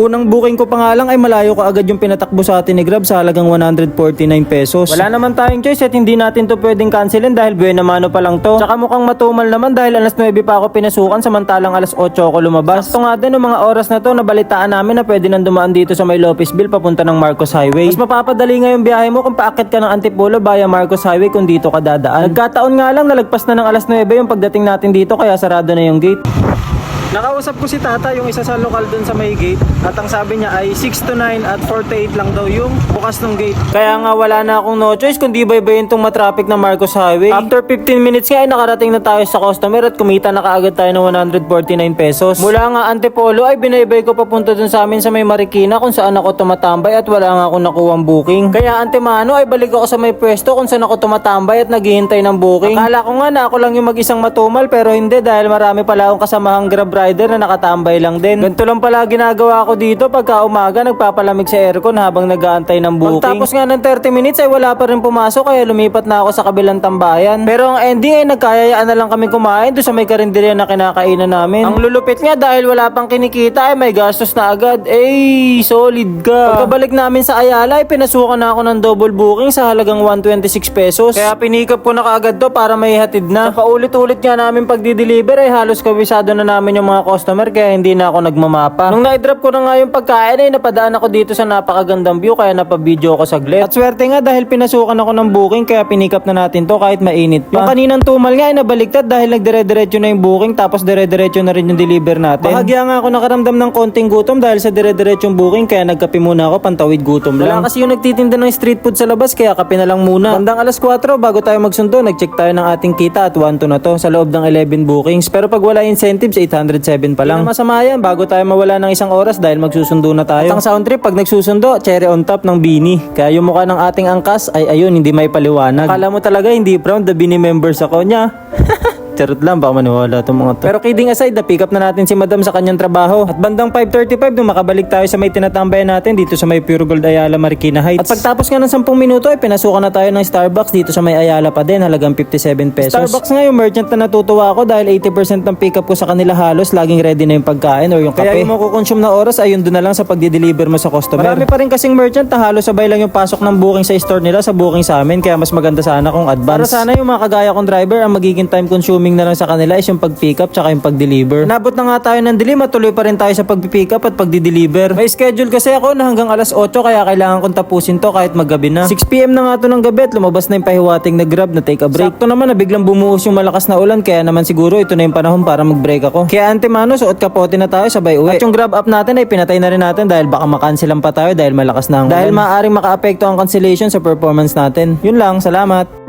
Unang booking ko pa nga lang ay malayo ka agad yung pinatakbo sa atin ni Grab sa halagang 149 pesos. Wala naman tayong choice at hindi natin to pwedeng cancelin dahil buena mano pa lang to. Tsaka mukhang matumal naman dahil alas 9 pa ako pinasukan samantalang alas 8 ako lumabas. Sakto nga din ng mga oras na to nabalitaan namin na pwede nang dumaan dito sa may Lopezville papunta ng Marcos Highway. Mas mapapadali nga yung biyahe mo kung paakit ka ng Antipolo via Marcos Highway kung dito ka dadaan. Nagkataon nga lang nalagpas na ng alas 9 yung pagdating natin dito kaya sarado na yung gate. Nakausap ko si Tata, yung isa sa lokal dun sa may gate, at ang sabi niya ay 6 to 9 at 48 lang daw yung bukas ng gate. Kaya nga wala na akong no choice kundi baybayin tong matraffic na Marcos Highway. After 15 minutes nga ay nakarating na tayo sa customer at kumita na kaagad tayo ng 149 pesos. Mula nga Antipolo ay binaybay ko papunta dun sa amin sa may Marikina kung saan ako tumatambay at wala nga akong nakuwang booking. Kaya antemano ay balik ako sa may pwesto kung saan ako tumatambay at naghihintay ng booking. Akala ko nga na ako lang yung mag-isang matumal pero hindi dahil marami pala akong kasamahang Grab rider na nakatambay lang din. Ganito lang pala ginagawa ko dito pagka umaga nagpapalamig sa aircon habang nag-aantay ng booking. Pagtapos nga ng 30 minutes ay wala pa rin pumasok kaya lumipat na ako sa kabilang tambayan. Pero ang ending ay nagkayayaan na lang kami kumain doon sa may karinderya na kinakainan namin. Ang lulupit nga dahil wala pang kinikita ay may gastos na agad. Solid ka. Pagkabalik namin sa Ayala ay pinasukan na ako ng double booking sa halagang 126 pesos. Kaya pinikap ko na kaagad to para may hatid na. Sa paulit-ulit nga namin pagdi-deliver ay halos kabisado na namin yung mga customer kaya hindi na ako nagmamapa. Nung na-drop ko na nga yung pagkain ay napadaan ako dito sa napakagandang view kaya napabidyo ako saglit. At swerte nga dahil pinasukan ako ng booking kaya pinikap na natin to kahit mainit pa. Yung kaninang tumal nga ay nabaliktad dahil nagdire-diretso na yung booking tapos dire-diretso na rin yung deliver natin. Bahagya nga ako nakaramdam ng konting gutom dahil sa dire-diretsong booking kaya nagkape muna ako pantawid gutom lang. Wala kasi yung nagtitinda ng street food sa labas kaya kape na lang muna. Bandang alas 4 bago tayo magsundo nag-check tayo ng ating kita at 1-2 na to sa loob ng 11 bookings pero pag wala incentives 807 pa lang. Masama yan bago tayo mawala ng isang oras dahil magsusundo na tayo. At ang sound trip pag nagsusundo, cherry on top ng Bini. Kaya yung mukha ng ating angkas ay ayun, hindi may paliwanag. Akala mo talaga hindi proud the Bini members ako niya. Charot lang, baka maniwala itong mga to. Pero kidding aside, na-pick up na natin si Madam sa kanyang trabaho. At bandang 5:35 nung makabalik tayo sa may tinatambayan natin dito sa may Pure Gold Ayala Marikina Heights. At pagtapos nga ng 10 minuto ay pinasukan na tayo ng Starbucks dito sa may Ayala pa din, halagang 57 pesos. Starbucks nga yung merchant na natutuwa ako dahil 80% ng pick up ko sa kanila halos laging ready na yung pagkain or yung kape. Kaya yung makukonsume na oras ay yun doon na lang sa pagdi-deliver mo sa customer. Marami pa rin kasing merchant na halos sabay lang yung pasok ng booking sa store nila sa booking sa amin kaya mas maganda sana kung advance. Para sana yung mga kagaya kong driver ang magiging time consuming na lang sa kanila is yung pag-pick up tsaka yung pag-deliver. Nabot na nga tayo ng dilim at tuloy pa rin tayo sa pag-pick up at pag-deliver. May schedule kasi ako na hanggang alas 8 kaya kailangan kong tapusin to kahit maggabi na. 6 PM na nga to ng gabi at lumabas na yung pahiwating na Grab na take a break. Sakto naman na biglang bumuhos yung malakas na ulan kaya naman siguro ito na yung panahon para mag-break ako. Kaya antemano suot kapote na tayo sabay uwi. At yung Grab app natin ay pinatay na rin natin dahil baka makansilan pa tayo dahil malakas na ang ulan. Dahil maaaring maka-apekto ang cancellation sa performance natin. Yun lang, salamat.